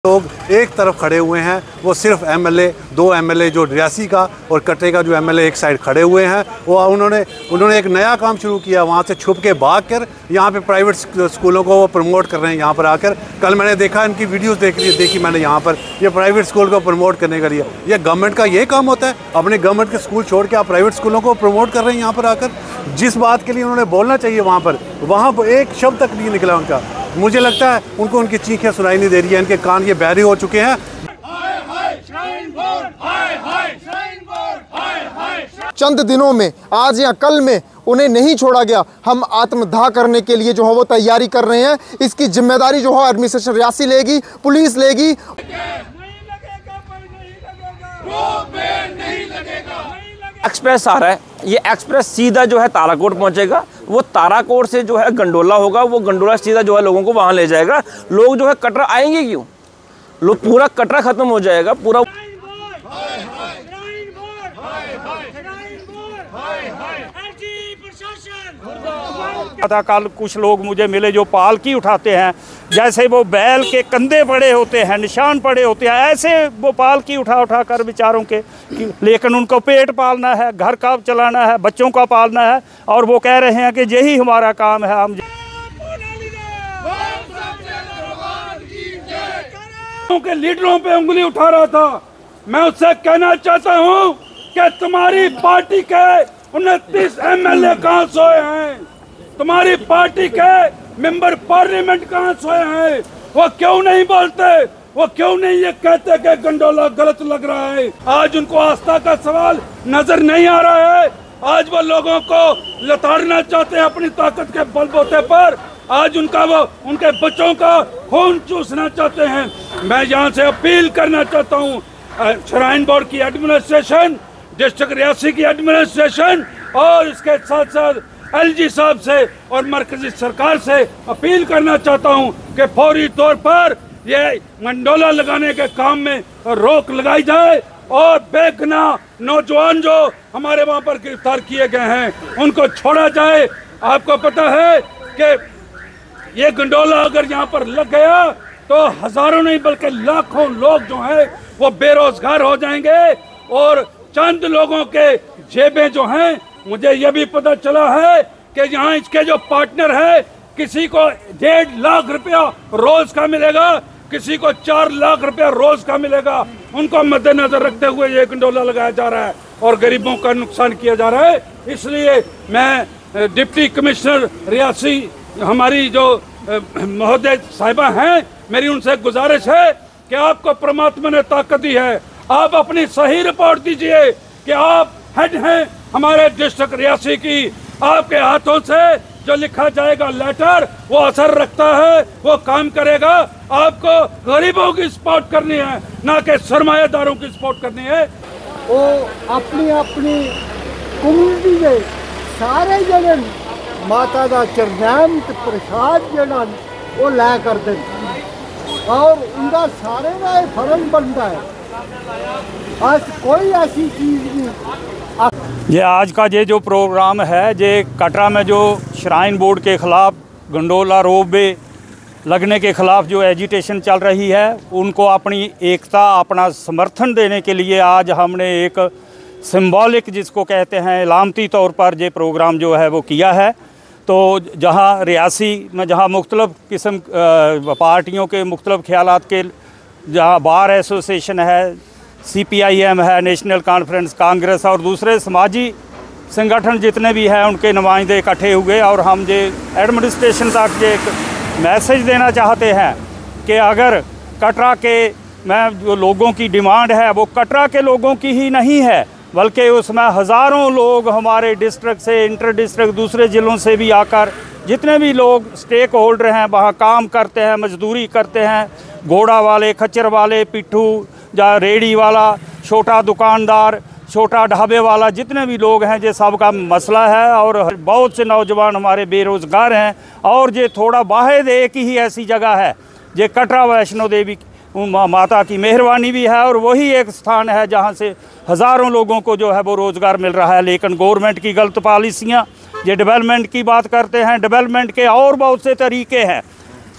लोग एक तरफ खड़े हुए हैं, वो सिर्फ एमएलए, दो एमएलए जो रियासी का और कटरे का जो एमएलए एक साइड खड़े हुए हैं। वो उन्होंने एक नया काम शुरू किया, वहाँ से छुप के भाग कर यहाँ पे प्राइवेट स्कूलों को वो प्रमोट कर रहे हैं। यहाँ पर आकर कल मैंने देखा, इनकी वीडियोस देखी मैंने यहाँ पर, ये प्राइवेट स्कूल को प्रमोट करने के लिए। ये गवर्नमेंट का ये काम होता है, अपने गवर्नमेंट के स्कूल छोड़ के आप प्राइवेट स्कूलों को प्रमोट कर रहे हैं यहाँ पर आकर। जिस बात के लिए उन्होंने बोलना चाहिए वहाँ पर एक शब्द तक नहीं निकला उनका। मुझे लगता है उनको उनकी चीखें सुनाई नहीं दे रही है, इनके कान ये बहरे हो चुके हैं। चंद दिनों में, आज या कल में उन्हें नहीं छोड़ा गया। हम आत्मदाह करने के लिए जो है वो तैयारी कर रहे हैं। इसकी जिम्मेदारी जो है एडमिनिस्ट्रेशन रियासी लेगी, पुलिस लेगी। एक्सप्रेस आ रहा है, ये एक्सप्रेस सीधा जो है ताराकोट पहुंचेगा। वो ताराकोट से जो है गंडोला होगा, वो गंडोला सीधा जो है लोगों को वहां ले जाएगा। लोग जो है कटरा आएंगे क्यों? लोग पूरा कटरा खत्म हो जाएगा पूरा। कल कुछ लोग मुझे मिले जो पालकी उठाते हैं, जैसे वो बैल के कंधे पड़े होते हैं, निशान पड़े होते हैं, ऐसे वो पालकी उठा कर बेचारों के। लेकिन उनको पेट पालना है, घर का चलाना है, बच्चों का पालना है, और वो कह रहे हैं कि यही हमारा काम है। हम के लीडरों पे उंगली उठा रहा था। मैं उससे कहना चाहता हूँ कि तुम्हारी पार्टी के 29 एमएलए कहाँ सोए हैं? तुम्हारी पार्टी के मेंबर पार्लियामेंट कहाँ सोए हैं? वो क्यों नहीं बोलते? वो क्यों नहीं ये कहते कि गंडोला गलत लग रहा है? आज उनको आस्था का सवाल नजर नहीं आ रहा है। आज वो लोगों को लताड़ना चाहते हैं अपनी ताकत के बलबूते पर। आज उनके बच्चों का खून चूसना चाहते हैं। मैं यहाँ से अपील करना चाहता हूँ श्राइन बोर्ड की एडमिनिस्ट्रेशन, डिस्ट्रिक्ट रियासी की एडमिनिस्ट्रेशन, और इसके साथ साथ एलजी साहब से और मरकजी सरकार से अपील करना चाहता हूं कि फौरी तौर पर ये गंडोला लगाने के काम में रोक लगाई जाए और बेगुनाह नौजवान जो हमारे वहां पर गिरफ्तार किए गए हैं उनको छोड़ा जाए। आपको पता है कि ये गंडोला अगर यहाँ पर लग गया तो हजारों नहीं बल्कि लाखों लोग जो हैं वो बेरोजगार हो जाएंगे, और चंद लोगों के जेबें जो हैं, मुझे ये भी पता चला है कि यहाँ इसके जो पार्टनर है, किसी को 1.5 लाख रुपया रोज का मिलेगा, किसी को 4 लाख रुपया रोज का मिलेगा। उनको मद्देनजर रखते हुए ये गंडोला लगाया जा रहा है और गरीबों का नुकसान किया जा रहा है। इसलिए मैं डिप्टी कमिश्नर रियासी, हमारी जो महोदय साहिबा हैं, मेरी उनसे गुजारिश है कि आपको परमात्मा ने ताकत दी है, आप अपनी सही रिपोर्ट दीजिए कि आप हेड हैं हमारे डिस्ट्रिक्ट रियासी की। आपके हाथों से जो लिखा जाएगा लेटर वो असर रखता है, वो काम करेगा। आपको गरीबों की सपोर्ट करनी है, ना कि सरमायादारों की सपोर्ट करनी है। वो अपनी अपनी कम्युनिटी के सारे जने माता का चरणाम प्रसाद जड़ा वो लै करते और उनका सारे का फर्ज बनता है। आज कोई ऐसी चीज नहीं। ये आज का ये जो प्रोग्राम है, ये कटरा में जो श्राइन बोर्ड के ख़िलाफ़ गंडोला रोपवे लगने के ख़िलाफ़ जो एजिटेशन चल रही है, उनको अपनी एकता, अपना समर्थन देने के लिए आज हमने एक सिंबॉलिक, जिसको कहते हैं इलामती तौर पर ये प्रोग्राम जो है वो किया है। तो जहाँ रियासी में जहाँ मुख्तलिफ़ किस्म पार्टियों के मुख्तलिफ़ ख्यालात के, जहाँ बार एसोसिएशन है, CPIM है, नेशनल कॉन्फ्रेंस, कांग्रेस और दूसरे समाजी संगठन जितने भी हैं, उनके नुमाइंदे इकट्ठे हुए और हम ये एडमिनिस्ट्रेशन तक ये एक मैसेज देना चाहते हैं कि अगर कटरा के में जो लोगों की डिमांड है वो कटरा के लोगों की ही नहीं है, बल्कि उसमें हज़ारों लोग हमारे डिस्ट्रिक्ट से, इंटर डिस्ट्रिक्ट दूसरे ज़िलों से भी आकर, जितने भी लोग स्टेक होल्डर हैं वहाँ काम करते हैं, मजदूरी करते हैं, घोड़ा वाले, खच्चर वाले, पिट्ठू या रेडी वाला, छोटा दुकानदार, छोटा ढाबे वाला, जितने भी लोग हैं, ये सब का मसला है। और बहुत से नौजवान हमारे बेरोज़गार हैं, और ये थोड़ा वाहिद एक ही ऐसी जगह है, ये कटरा वैष्णो देवी माता की मेहरबानी भी है, और वही एक स्थान है जहाँ से हज़ारों लोगों को जो है वो रोज़गार मिल रहा है। लेकिन गवर्नमेंट की गलत पॉलिसियाँ, ये डेवलपमेंट की बात करते हैं, डेवलपमेंट के और बहुत से तरीके हैं।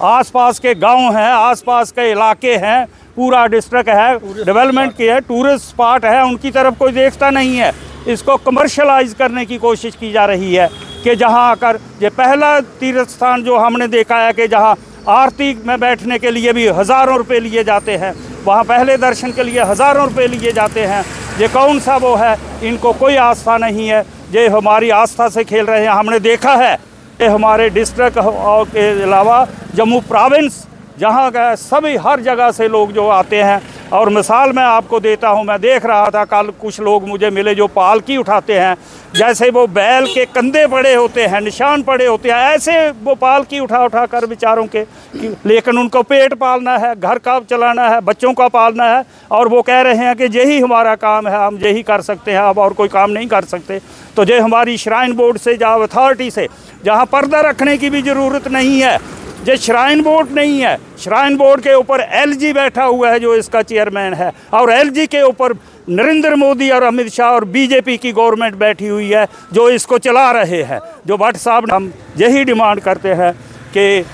आसपास के गांव हैं, आसपास के इलाके हैं, पूरा डिस्ट्रिक्ट है, डेवलपमेंट की है, टूरिस्ट स्पॉट है, उनकी तरफ कोई देखता नहीं है। इसको कमर्शलाइज करने की कोशिश की जा रही है कि जहां आकर ये पहला तीर्थ स्थान जो हमने देखा है कि जहां आरती में बैठने के लिए भी हज़ारों रुपए लिए जाते हैं, वहाँ पहले दर्शन के लिए हज़ारों रुपए लिए जाते हैं। ये कौन सा वो है, इनको कोई आस्था नहीं है, ये हमारी आस्था से खेल रहे हैं। हमने देखा है कि हमारे डिस्ट्रिक्ट के अलावा जम्मू प्रोविंस जहाँ का सभी हर जगह से लोग जो आते हैं। और मिसाल मैं आपको देता हूँ, मैं देख रहा था कल कुछ लोग मुझे मिले जो पालकी उठाते हैं, जैसे वो बैल के कंधे पड़े होते हैं, निशान पड़े होते हैं, ऐसे वो पालकी उठा कर बेचारों के, लेकिन उनको पेट पालना है, घर का चलाना है, बच्चों का पालना है, और वो कह रहे हैं कि यही हमारा काम है, हम यही कर सकते हैं, अब और कोई काम नहीं कर सकते। तो ये हमारी श्राइन बोर्ड से या अथॉरिटी से, जहाँ पर्दा रखने की भी ज़रूरत नहीं है, ये श्राइन बोर्ड नहीं है, श्राइन बोर्ड के ऊपर एलजी बैठा हुआ है जो इसका चेयरमैन है, और एलजी के ऊपर नरेंद्र मोदी और अमित शाह और बीजेपी की गवर्नमेंट बैठी हुई है जो इसको चला रहे हैं। जो भट्ट साहब, हम यही डिमांड करते हैं कि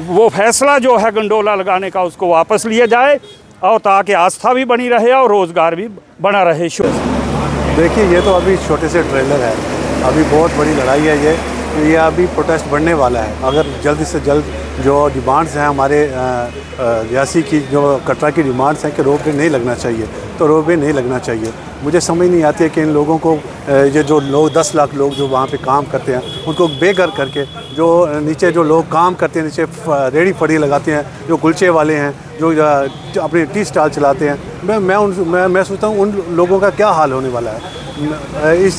वो फैसला जो है गंडोला लगाने का उसको वापस लिया जाए, और ताकि आस्था भी बनी रहे और रोज़गार भी बना रहे। देखिए, ये तो अभी छोटे से ट्रेलर है, अभी बहुत बड़ी लड़ाई है ये अभी प्रोटेस्ट बढ़ने वाला है। अगर जल्द से जल्द जो डिमांड्स हैं हमारे रियासी की, जो कटरा की डिमांड्स हैं कि रोपवे नहीं लगना चाहिए, तो रोपवे नहीं लगना चाहिए। मुझे समझ नहीं आती है कि इन लोगों को, ये जो लोग 10 लाख लोग जो वहाँ पे काम करते हैं, उनको बेघर करके, जो नीचे जो लोग काम करते हैं, नीचे रेड़ी फड़ी लगाते हैं, जो कुलचे वाले हैं, जो अपने टी स्टॉल चलाते हैं, मैं सोचता हूँ उन लोगों का क्या हाल होने वाला है। इस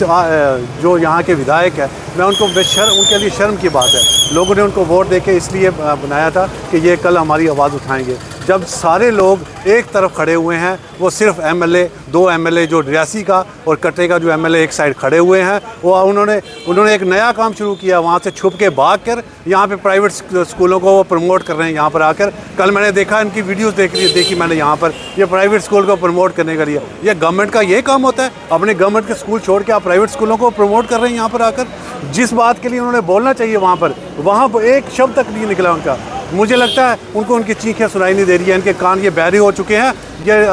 जो यहाँ के विधायक है, मैं उनको उनके लिए शर्म की बात है। लोगों ने उनको वोट देके इसलिए बनाया था कि ये कल हमारी आवाज़ उठाएंगे। जब सारे लोग एक तरफ खड़े हुए हैं, वो सिर्फ एमएलए, 2 एमएलए जो रियासी का और कटरे का जो एमएलए एक साइड खड़े हुए हैं, वो उन्होंने एक नया काम शुरू किया, वहाँ से छुप के भाग कर यहाँ पे प्राइवेट स्कूलों को वो प्रमोट कर रहे हैं। यहाँ पर आकर कल मैंने देखा, इनकी वीडियोस देखी मैंने यहाँ पर, ये प्राइवेट स्कूल को प्रमोट करने के लिए। ये गवर्नमेंट का ये काम होता है, अपने गवर्नमेंट के स्कूल छोड़ के आप प्राइवेट स्कूलों को प्रमोट कर रहे हैं यहाँ पर आकर। जिस बात के लिए उन्होंने बोलना चाहिए वहाँ पर एक शब्द तक नहीं निकला उनका। मुझे लगता है उनको उनकी चीखें सुनाई नहीं दे रही है, इनके कान ये बहरे हो चुके हैं, ये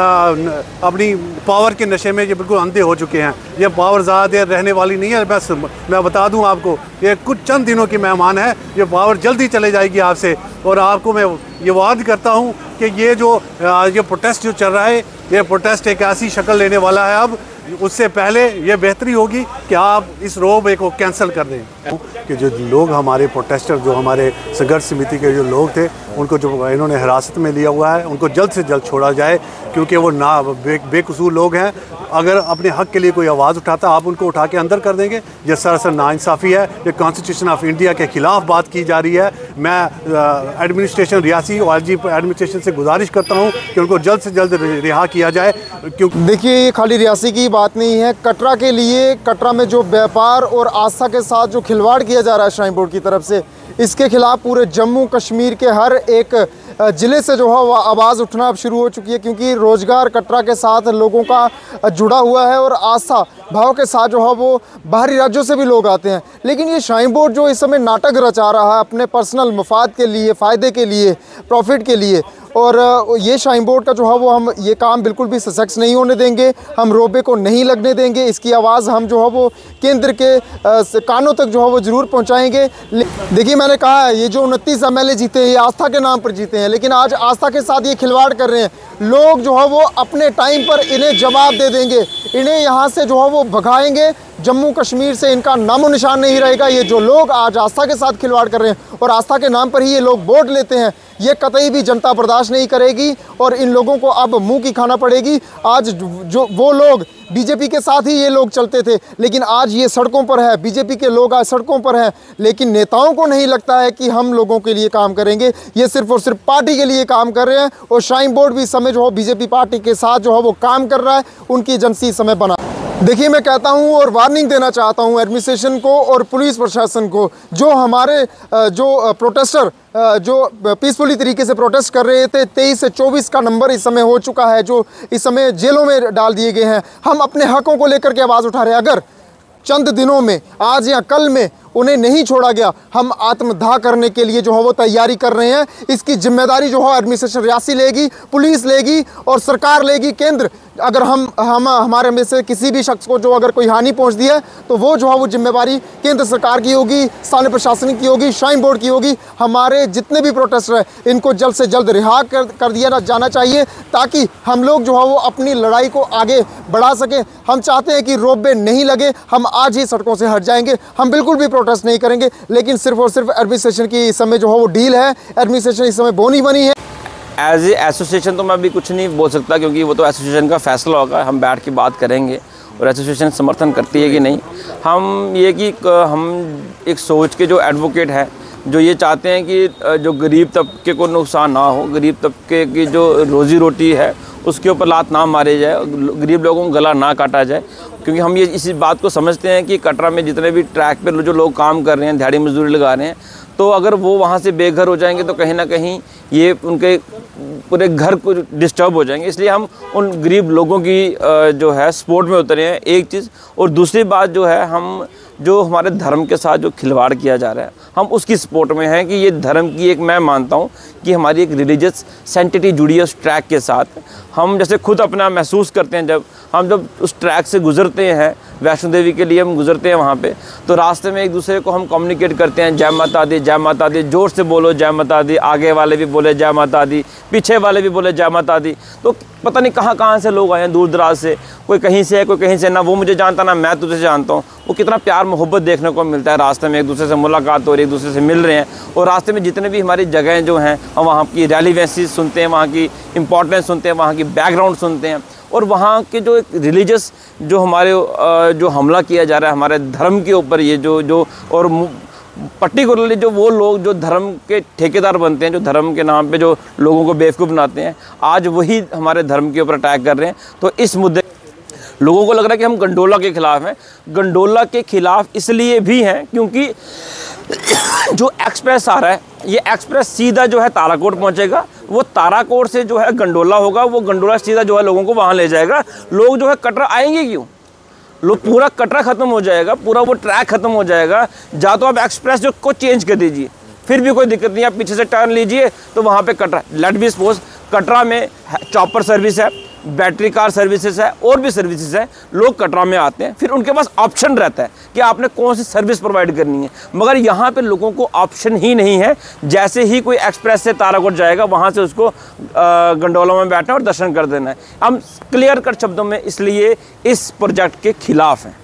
अपनी पावर के नशे में ये बिल्कुल अंधे हो चुके हैं। ये पावर ज़्यादा देर रहने वाली नहीं है। बस मैं बता दूं आपको, ये कुछ चंद दिनों की मेहमान है, ये पावर जल्दी चले जाएगी आपसे। और आपको मैं ये वाद करता हूं कि ये प्रोटेस्ट जो चल रहा है, ये प्रोटेस्ट एक ऐसी शक्ल लेने वाला है अब, उससे पहले ये बेहतरी होगी कि आप इस रोपवे को कैंसिल कर दें। कि जो लोग हमारे प्रोटेस्टर, जो हमारे संघर्ष समिति के जो लोग थे, उनको जो इन्होंने हिरासत में लिया हुआ है, उनको जल्द से जल्द छोड़ा जाए, क्योंकि वो बेकसूर लोग हैं। अगर अपने हक के लिए कोई आवाज़ उठाता, आप उनको उठा के अंदर कर देंगे। ये सरासर नाइंसाफ़ी है, ये कॉन्स्टिट्यूशन ऑफ इंडिया के ख़िलाफ़ बात की जा रही है। मैं एडमिनिस्ट्रेशन रियासी और एलजी एडमिनिस्ट्रेशन से गुजारिश करता हूँ कि उनको जल्द से जल्द रिहा किया जाए। क्योंकि देखिए, ये खाली रियासी की बात नहीं है, कटरा के लिए, कटरा में जो व्यापार और आस्था के साथ जो खिलवाड़ किया जा रहा है श्राइन बोर्ड की तरफ से, इसके खिलाफ पूरे जम्मू कश्मीर के हर एक ज़िले से जो है वह आवाज़ उठना अब शुरू हो चुकी है। क्योंकि रोज़गार कटरा के साथ लोगों का जुड़ा हुआ है और आस्था भाव के साथ जो है वो बाहरी राज्यों से भी लोग आते हैं। लेकिन ये श्राइन बोर्ड जो इस समय नाटक रचा रहा है अपने पर्सनल मफाद के लिए, फ़ायदे के लिए, प्रॉफिट के लिए, और ये श्राइन बोर्ड का जो है वो हम ये काम बिल्कुल भी सक्सेस नहीं होने देंगे। हम रोपवे को नहीं लगने देंगे। इसकी आवाज़ हम जो है वो केंद्र के कानों तक जो है वो ज़रूर पहुंचाएंगे। देखिए, मैंने कहा है, ये जो 29 एमएलए जीते हैं, ये आस्था के नाम पर जीते हैं, लेकिन आज आस्था के साथ ये खिलवाड़ कर रहे हैं। लोग जो है वो अपने टाइम पर इन्हें जवाब दे देंगे, इन्हें यहाँ से जो है वो भगाएंगे। जम्मू कश्मीर से इनका नामो निशान नहीं रहेगा। ये जो लोग आज आस्था के साथ खिलवाड़ कर रहे हैं और आस्था के नाम पर ही ये लोग वोट लेते हैं, ये कतई भी जनता बर्दाश्त नहीं करेगी और इन लोगों को अब मुंह की खाना पड़ेगी। आज जो वो लोग बीजेपी के साथ ही ये लोग चलते थे, लेकिन आज ये सड़कों पर है, बीजेपी के लोग आज सड़कों पर हैं, लेकिन नेताओं को नहीं लगता है कि हम लोगों के लिए काम करेंगे। ये सिर्फ और सिर्फ पार्टी के लिए काम कर रहे हैं। और श्राइन बोर्ड भी इस समय जो है बीजेपी पार्टी के साथ जो है वो काम कर रहा है, उनकी एजेंसी इस समय बना। देखिए, मैं कहता हूं और वार्निंग देना चाहता हूं एडमिनिस्ट्रेशन को और पुलिस प्रशासन को, जो हमारे जो प्रोटेस्टर जो पीसफुली तरीके से प्रोटेस्ट कर रहे थे, 23 से 24 का नंबर इस समय हो चुका है, जो इस समय जेलों में डाल दिए गए हैं। हम अपने हकों को लेकर के आवाज़ उठा रहे हैं। अगर चंद दिनों में, आज या कल में उन्हें नहीं छोड़ा गया। हम आत्मदाह करने के लिए जो है वो तैयारी कर रहे हैं। इसकी जिम्मेदारी जो है एडमिनिस्ट्रेशन रियासी लेगी, पुलिस लेगी और सरकार लेगी। केंद्र अगर हम हमारे में से किसी भी शख्स को जो अगर कोई हानि पहुंचती है तो वो जो है वो जिम्मेवारी केंद्र सरकार की होगी, स्थानीय प्रशासन की होगी, श्राइन बोर्ड की होगी। हमारे जितने भी प्रोटेस्टर हैं इनको जल्द से जल्द रिहा कर दिया जाना चाहिए ताकि हम लोग जो है वो अपनी लड़ाई को आगे बढ़ा सकें। हम चाहते हैं कि रोपवे नहीं लगे, हम आज ही सड़कों से हट जाएंगे, हम बिल्कुल भी प्रोटेस्ट नहीं करेंगे। लेकिन सिर्फ और सिर्फ एडमिनिस्ट्रेशन की इस समय जो है वो डील है, एडमिनिस्ट्रेशन इस समय बोनी बनी है। एज ए एसोसिएशन तो मैं अभी कुछ नहीं बोल सकता क्योंकि वो तो एसोसिएशन का फैसला होगा, हम बैठ के बात करेंगे और एसोसिएशन समर्थन करती है कि नहीं। हम ये कि हम एक सोच के जो एडवोकेट है जो ये चाहते हैं कि जो गरीब तबके को नुकसान ना हो, गरीब तबके की जो रोज़ी रोटी है उसके ऊपर लात ना मारे जाए, गरीब लोगों को गला ना काटा जाए। क्योंकि हम ये इसी बात को समझते हैं कि कटरा में जितने भी ट्रैक पर जो लोग काम कर रहे हैं, दिहाड़ी मजदूरी लगा रहे हैं, तो अगर वो वहाँ से बेघर हो जाएंगे तो कहीं ना कहीं ये उनके पूरे घर को डिस्टर्ब हो जाएंगे। इसलिए हम उन गरीब लोगों की जो है सपोर्ट में उतरे हैं, एक चीज़। और दूसरी बात जो है, हम जो हमारे धर्म के साथ जो खिलवाड़ किया जा रहा है हम उसकी सपोर्ट में हैं कि ये धर्म की एक, मैं मानता हूँ कि हमारी एक रिलीजियस सेंटिटी जुड़ी है उस ट्रैक के साथ। हम जैसे खुद अपना महसूस करते हैं जब उस ट्रैक से गुज़रते हैं, वैष्णो देवी के लिए हम गुज़रते हैं वहाँ पे, तो रास्ते में एक दूसरे को हम कम्युनिकेट करते हैं, जय माता दी, जय माता दी, ज़ोर से बोलो जय माता दी, आगे वाले भी बोले जय माता दी, पीछे वाले भी बोले जय माता दी। तो पता नहीं कहाँ से लोग आए हैं, दूर दराज से, कोई कहीं से है, कोई कहीं से, ना वो मुझे जानता ना मैं तुझे जानता हूँ। वो कितना प्यार मोहब्बत देखने को मिलता है रास्ते में, एक दूसरे से मुलाकात हो रही है, एक दूसरे से मिल रहे हैं। और रास्ते में जितने भी हमारी जगहें जो हैं हम वहाँ की रेलिवेंसी सुनते हैं, वहाँ की इंपॉर्टेंस सुनते हैं, वहाँ की बैकग्राउंड सुनते हैं। और वहाँ के जो एक रिलीजियस जो हमारे जो हमला किया जा रहा है हमारे धर्म के ऊपर, ये जो और पर्टिकुलरली जो वो लोग जो धर्म के ठेकेदार बनते हैं, जो धर्म के नाम पे जो लोगों को बेवकूफ़ बनाते हैं, आज वही हमारे धर्म के ऊपर अटैक कर रहे हैं। तो इस मुद्दे लोगों को लग रहा है कि हम गंडोला के ख़िलाफ़ हैं। गंडोला के ख़िलाफ़ इसलिए भी हैं क्योंकि जो एक्सप्रेस आ रहा है, ये एक्सप्रेस सीधा जो है ताराकोट पहुंचेगा, वो ताराकोट से जो है गंडोला होगा, वो गंडोला सीधा जो है लोगों को वहाँ ले जाएगा। लोग जो है कटरा आएंगे क्यों? लोग पूरा कटरा ख़त्म हो जाएगा, पूरा वो ट्रैक ख़त्म हो जाएगा। जा तो आप एक्सप्रेस जो को चेंज कर दीजिए, फिर भी कोई दिक्कत नहीं, आप पीछे से टर्न लीजिए तो वहाँ पे Katra, let be suppose Katra में चॉपर सर्विस है, बैटरी कार सर्विसेज है और भी सर्विसेज है। लोग कटरा में आते हैं, फिर उनके पास ऑप्शन रहता है कि आपने कौन सी सर्विस प्रोवाइड करनी है। मगर यहाँ पे लोगों को ऑप्शन ही नहीं है। जैसे ही कोई एक्सप्रेस से ताराकोट जाएगा, वहाँ से उसको गंडोला में बैठना और दर्शन कर देना है। हम क्लियर कट शब्दों में इसलिए इस प्रोजेक्ट के खिलाफ हैं।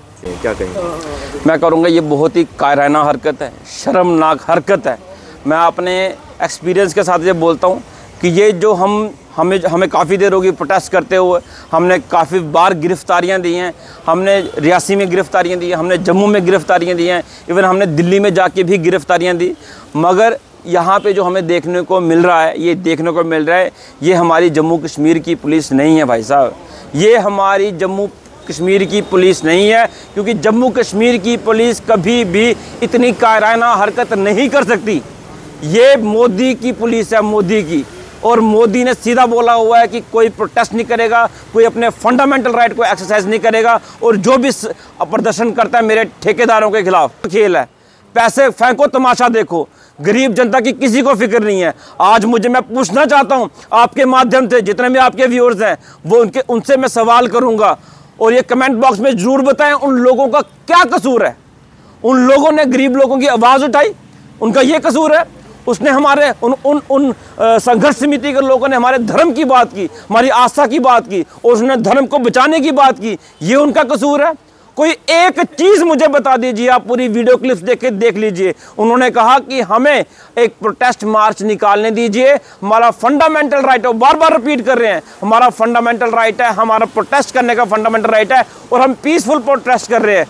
क्या कहेंगे? मैं करूँगा ये बहुत ही कायराना हरकत है, शर्मनाक हरकत है। मैं अपने एक्सपीरियंस के साथ ये बोलता हूँ कि ये जो हमें काफ़ी देर होगी प्रोटेस्ट करते हुए, हमने काफ़ी बार गिरफ्तारियां दी हैं, हमने रियासी में गिरफ्तारियां दी हैं, हमने जम्मू में गिरफ्तारियां दी हैं, इवन हमने दिल्ली में जाके भी गिरफ्तारियां दी। मगर यहाँ पे जो हमें देखने को मिल रहा है, ये हमारी जम्मू कश्मीर की पुलिस नहीं है भाई साहब, ये हमारी जम्मू कश्मीर की पुलिस नहीं है। क्योंकि जम्मू कश्मीर की पुलिस कभी भी इतनी कायराना हरकत नहीं कर सकती। ये मोदी की पुलिस है, मोदी की। और मोदी ने सीधा बोला हुआ है कि कोई प्रोटेस्ट नहीं करेगा, कोई अपने फंडामेंटल राइट को एक्सरसाइज नहीं करेगा, और जो भी प्रदर्शन करता है मेरे ठेकेदारों के खिलाफ खेल है। पैसे फेंको, तमाशा देखो, गरीब जनता की किसी को फिक्र नहीं है। आज मैं पूछना चाहता हूं आपके माध्यम से, जितने भी आपके व्यूअर्स हैं वो उनसे मैं सवाल करूंगा, और ये कमेंट बॉक्स में जरूर बताएं उन लोगों का क्या कसूर है। उन लोगों ने गरीब लोगों की आवाज़ उठाई, उनका ये कसूर है। उसने हमारे उन संघर्ष समिति के लोगों ने हमारे धर्म की बात की, हमारी आस्था की बात की, और उसने धर्म को बचाने की बात की, ये उनका कसूर है। कोई एक चीज़ मुझे बता दीजिए, आप पूरी वीडियो क्लिप्स देख लीजिए। उन्होंने कहा कि हमें एक प्रोटेस्ट मार्च निकालने दीजिए, हमारा फंडामेंटल राइट है। बार बार रिपीट कर रहे हैं, हमारा फंडामेंटल राइट है, हमारा प्रोटेस्ट करने का फंडामेंटल राइट है, और हम पीसफुल प्रोटेस्ट कर रहे हैं।